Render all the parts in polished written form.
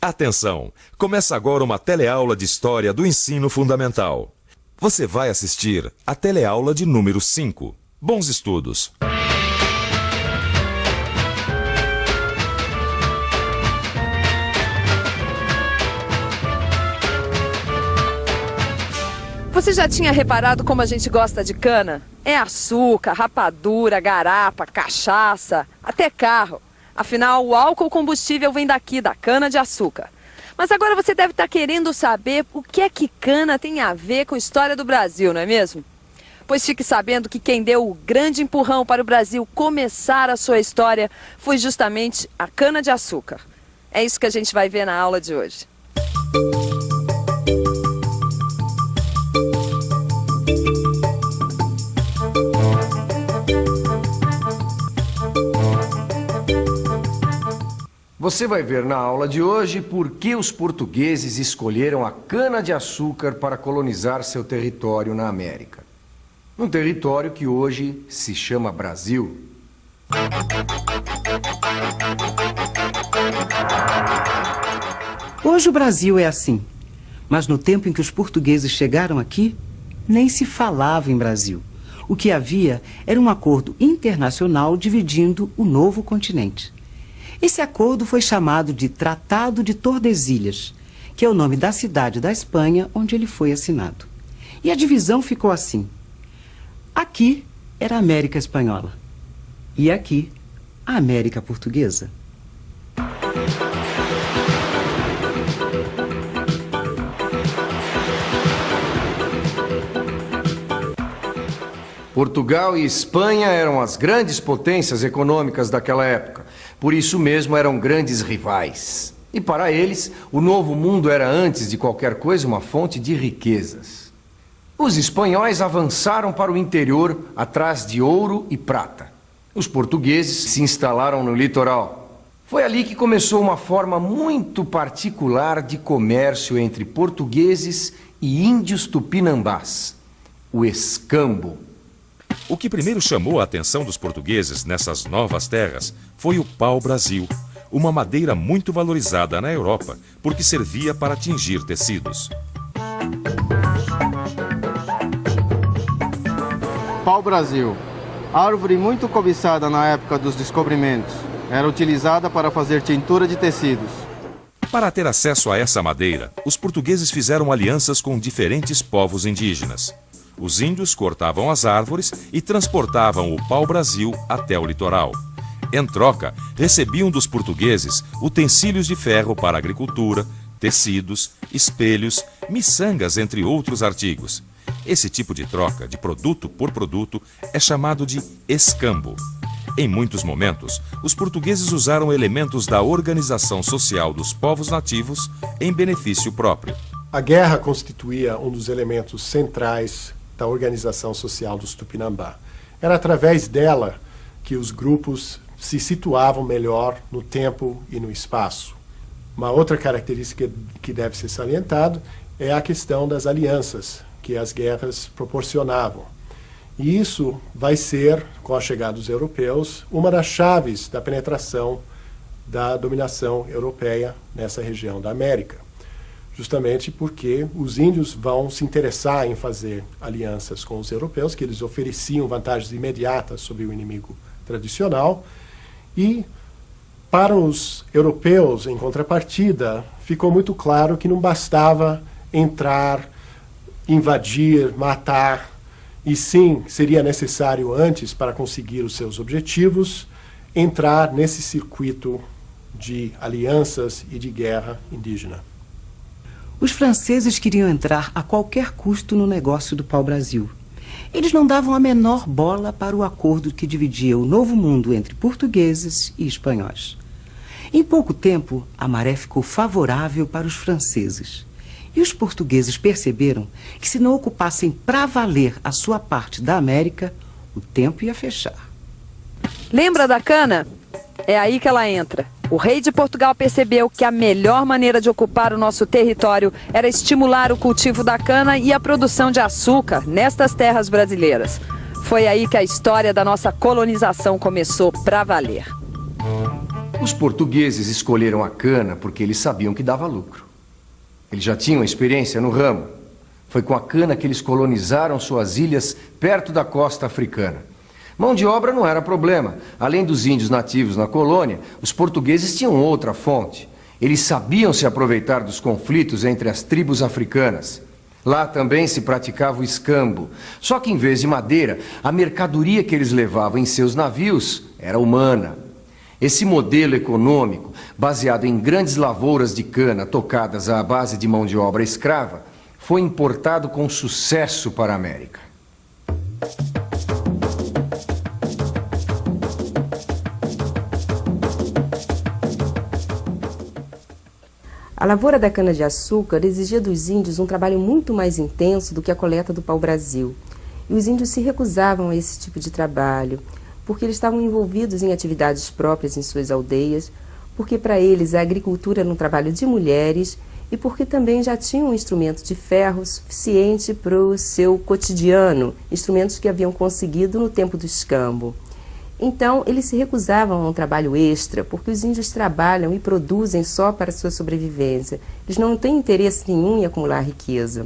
Atenção! Começa agora uma teleaula de História do Ensino Fundamental. Você vai assistir a teleaula de número 5. Bons estudos! Você já tinha reparado como a gente gosta de cana? É açúcar, rapadura, garapa, cachaça, até carro. Afinal, o álcool combustível vem daqui, da cana-de-açúcar. Mas agora você deve estar querendo saber o que é que cana tem a ver com a história do Brasil, não é mesmo? Pois fique sabendo que quem deu o grande empurrão para o Brasil começar a sua história foi justamente a cana-de-açúcar. É isso que a gente vai ver na aula de hoje. Você vai ver na aula de hoje por que os portugueses escolheram a cana-de-açúcar para colonizar seu território na América. Um território que hoje se chama Brasil. Hoje o Brasil é assim, mas no tempo em que os portugueses chegaram aqui, nem se falava em Brasil. O que havia era um acordo internacional dividindo o novo continente. Esse acordo foi chamado de Tratado de Tordesilhas, que é o nome da cidade da Espanha onde ele foi assinado. E a divisão ficou assim. Aqui era a América Espanhola e aqui a América Portuguesa. Portugal e Espanha eram as grandes potências econômicas daquela época. Por isso mesmo eram grandes rivais. E para eles, o Novo Mundo era, antes de qualquer coisa, uma fonte de riquezas. Os espanhóis avançaram para o interior atrás de ouro e prata. Os portugueses se instalaram no litoral. Foi ali que começou uma forma muito particular de comércio entre portugueses e índios tupinambás, o escambo. O que primeiro chamou a atenção dos portugueses nessas novas terras foi o pau-brasil, uma madeira muito valorizada na Europa, porque servia para tingir tecidos. Pau-brasil, árvore muito cobiçada na época dos descobrimentos, era utilizada para fazer tintura de tecidos. Para ter acesso a essa madeira, os portugueses fizeram alianças com diferentes povos indígenas. Os índios cortavam as árvores e transportavam o pau-brasil até o litoral. Em troca, recebiam dos portugueses utensílios de ferro para agricultura, tecidos, espelhos, miçangas, entre outros artigos. Esse tipo de troca, de produto por produto, é chamado de escambo. Em muitos momentos, os portugueses usaram elementos da organização social dos povos nativos em benefício próprio. A guerra constituía um dos elementos centrais da organização social dos Tupinambá. Era através dela que os grupos se situavam melhor no tempo e no espaço. Uma outra característica que deve ser salientado é a questão das alianças que as guerras proporcionavam. E isso vai ser, com a chegada dos europeus, uma das chaves da penetração da dominação europeia nessa região da América. Justamente porque os índios vão se interessar em fazer alianças com os europeus, que eles ofereciam vantagens imediatas sobre o inimigo tradicional, e para os europeus, em contrapartida, ficou muito claro que não bastava entrar, invadir, matar, e sim, seria necessário antes, para conseguir os seus objetivos, entrar nesse circuito de alianças e de guerra indígena. Os franceses queriam entrar a qualquer custo no negócio do pau-brasil. Eles não davam a menor bola para o acordo que dividia o Novo Mundo entre portugueses e espanhóis. Em pouco tempo, a maré ficou favorável para os franceses. E os portugueses perceberam que, se não ocupassem para valer a sua parte da América, o tempo ia fechar. Lembra da cana? É aí que ela entra. O rei de Portugal percebeu que a melhor maneira de ocupar o nosso território era estimular o cultivo da cana e a produção de açúcar nestas terras brasileiras. Foi aí que a história da nossa colonização começou para valer. Os portugueses escolheram a cana porque eles sabiam que dava lucro. Eles já tinham experiência no ramo. Foi com a cana que eles colonizaram suas ilhas perto da costa africana. Mão de obra não era problema. Além dos índios nativos na colônia, os portugueses tinham outra fonte. Eles sabiam se aproveitar dos conflitos entre as tribos africanas. Lá também se praticava o escambo. Só que em vez de madeira, a mercadoria que eles levavam em seus navios era humana. Esse modelo econômico, baseado em grandes lavouras de cana tocadas à base de mão de obra escrava, foi importado com sucesso para a América. A lavoura da cana-de-açúcar exigia dos índios um trabalho muito mais intenso do que a coleta do pau-brasil. E os índios se recusavam a esse tipo de trabalho, porque eles estavam envolvidos em atividades próprias em suas aldeias, porque para eles a agricultura era um trabalho de mulheres e porque também já tinham um instrumento de ferro suficiente para o seu cotidiano, instrumentos que haviam conseguido no tempo do escambo. Então, eles se recusavam a um trabalho extra, porque os índios trabalham e produzem só para a sua sobrevivência. Eles não têm interesse nenhum em acumular riqueza.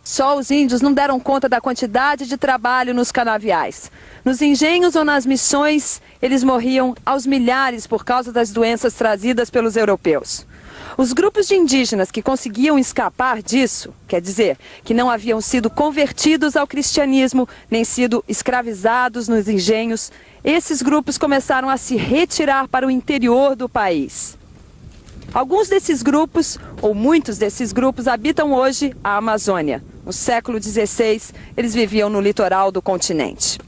Só os índios não deram conta da quantidade de trabalho nos canaviais. Nos engenhos ou nas missões, eles morriam aos milhares por causa das doenças trazidas pelos europeus. Os grupos de indígenas que conseguiam escapar disso, quer dizer, que não haviam sido convertidos ao cristianismo, nem sido escravizados nos engenhos, esses grupos começaram a se retirar para o interior do país. Alguns desses grupos, ou muitos desses grupos, habitam hoje a Amazônia. No século XVI, eles viviam no litoral do continente.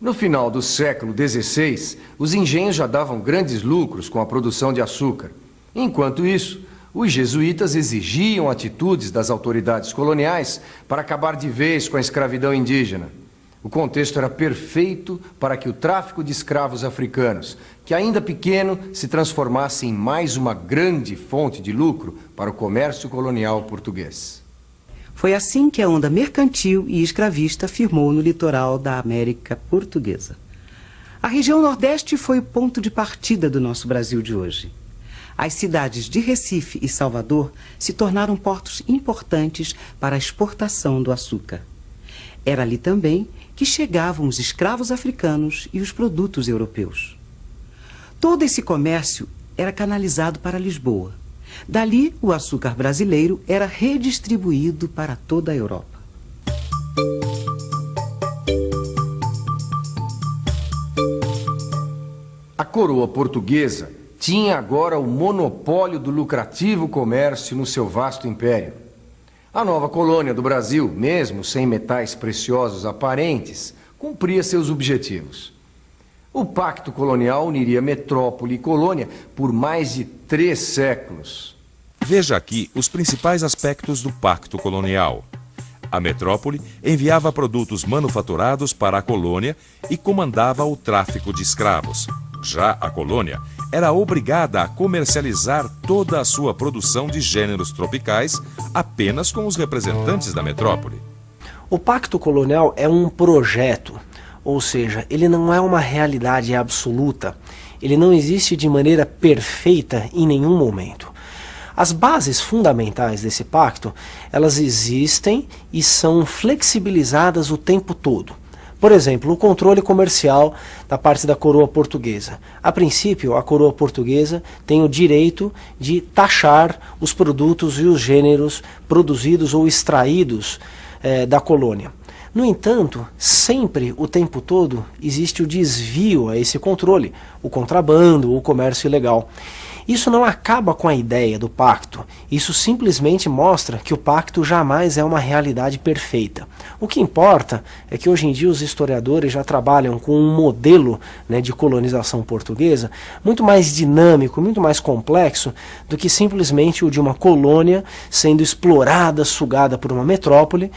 No final do século XVI, os engenhos já davam grandes lucros com a produção de açúcar. Enquanto isso, os jesuítas exigiam atitudes das autoridades coloniais para acabar de vez com a escravidão indígena. O contexto era perfeito para que o tráfico de escravos africanos, que ainda pequeno, se transformasse em mais uma grande fonte de lucro para o comércio colonial português. Foi assim que a onda mercantil e escravista firmou no litoral da América Portuguesa. A região Nordeste foi o ponto de partida do nosso Brasil de hoje. As cidades de Recife e Salvador se tornaram portos importantes para a exportação do açúcar. Era ali também que chegavam os escravos africanos e os produtos europeus. Todo esse comércio era canalizado para Lisboa. Dali, o açúcar brasileiro era redistribuído para toda a Europa. A coroa portuguesa tinha agora o monopólio do lucrativo comércio no seu vasto império. A nova colônia do Brasil, mesmo sem metais preciosos aparentes, cumpria seus objetivos. O pacto colonial uniria metrópole e colônia por mais de 3 séculos. Veja aqui os principais aspectos do pacto colonial. A metrópole enviava produtos manufaturados para a colônia e comandava o tráfico de escravos. Já a colônia era obrigada a comercializar toda a sua produção de gêneros tropicais apenas com os representantes da metrópole. O pacto colonial é um projeto, ou seja, ele não é uma realidade absoluta, ele não existe de maneira perfeita em nenhum momento. As bases fundamentais desse pacto, elas existem e são flexibilizadas o tempo todo. Por exemplo, o controle comercial da parte da coroa portuguesa. A princípio, a coroa portuguesa tem o direito de taxar os produtos e os gêneros produzidos ou extraídos da colônia. No entanto, sempre, o tempo todo, existe o desvio a esse controle, o contrabando, o comércio ilegal. Isso não acaba com a ideia do pacto, isso simplesmente mostra que o pacto jamais é uma realidade perfeita. O que importa é que hoje em dia os historiadores já trabalham com um modelo, de colonização portuguesa muito mais dinâmico, muito mais complexo do que simplesmente o de uma colônia sendo explorada, sugada por uma metrópole,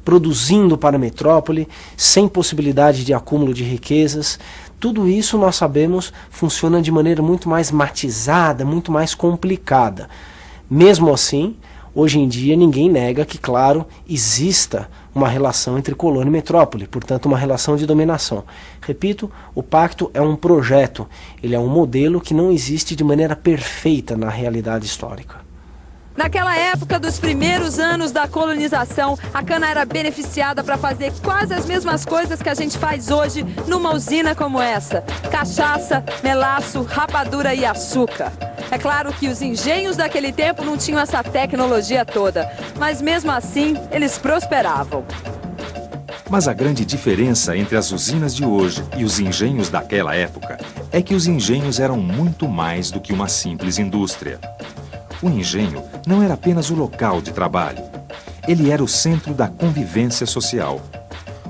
produzindo para a metrópole, sem possibilidade de acúmulo de riquezas. Tudo isso, nós sabemos, funciona de maneira muito mais matizada, muito mais complicada. Mesmo assim, hoje em dia, ninguém nega que, claro, exista uma relação entre colônia e metrópole, portanto uma relação de dominação. Repito, o pacto é um projeto, ele é um modelo que não existe de maneira perfeita na realidade histórica. Naquela época dos primeiros anos da colonização, a cana era beneficiada para fazer quase as mesmas coisas que a gente faz hoje numa usina como essa: cachaça, melaço, rapadura e açúcar. É claro que os engenhos daquele tempo não tinham essa tecnologia toda, mas mesmo assim eles prosperavam. Mas a grande diferença entre as usinas de hoje e os engenhos daquela época é que os engenhos eram muito mais do que uma simples indústria. O engenho não era apenas o local de trabalho. Ele era o centro da convivência social.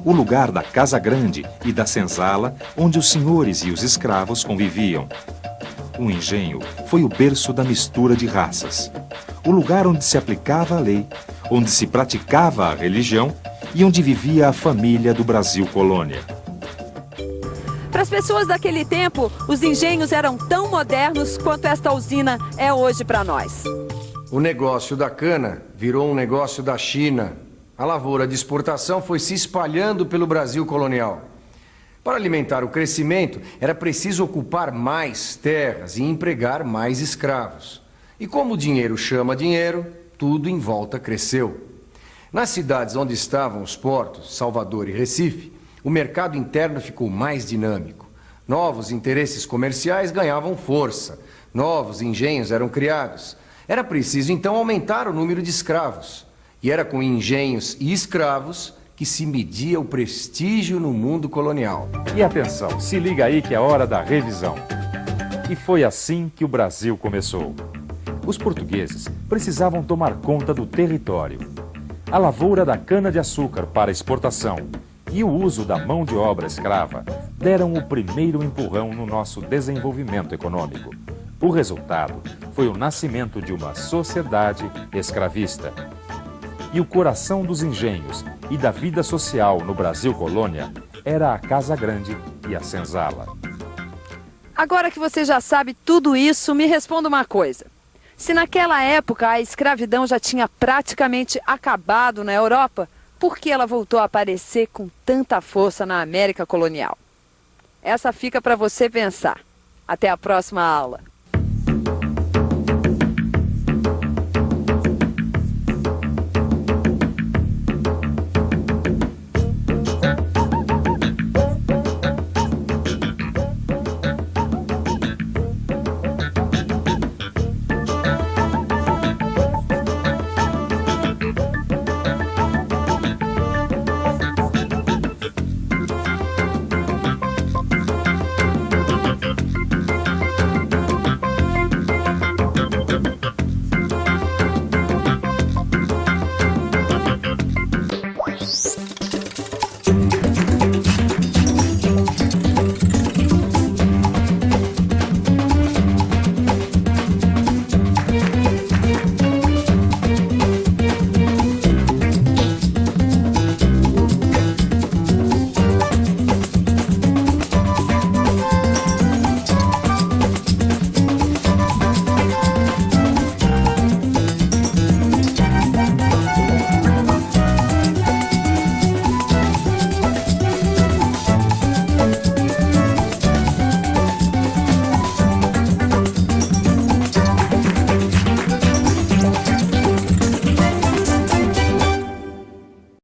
O lugar da casa grande e da senzala onde os senhores e os escravos conviviam. O engenho foi o berço da mistura de raças. O lugar onde se aplicava a lei, onde se praticava a religião e onde vivia a família do Brasil colônia. Para as pessoas daquele tempo, os engenhos eram tão modernos quanto esta usina é hoje para nós. O negócio da cana virou um negócio da China. A lavoura de exportação foi se espalhando pelo Brasil colonial. Para alimentar o crescimento, era preciso ocupar mais terras e empregar mais escravos. E como o dinheiro chama dinheiro, tudo em volta cresceu. Nas cidades onde estavam os portos, Salvador e Recife, o mercado interno ficou mais dinâmico. Novos interesses comerciais ganhavam força. Novos engenhos eram criados. Era preciso, então, aumentar o número de escravos. E era com engenhos e escravos que se media o prestígio no mundo colonial. E atenção, se liga aí que é hora da revisão. E foi assim que o Brasil começou. Os portugueses precisavam tomar conta do território. A lavoura da cana-de-açúcar para exportação e o uso da mão de obra escrava deram o primeiro empurrão no nosso desenvolvimento econômico. O resultado foi o nascimento de uma sociedade escravista. E o coração dos engenhos e da vida social no Brasil colônia era a casa grande e a senzala. Agora que você já sabe tudo isso, me responda uma coisa. Se naquela época a escravidão já tinha praticamente acabado na Europa, por que ela voltou a aparecer com tanta força na América colonial? Essa fica para você pensar. Até a próxima aula.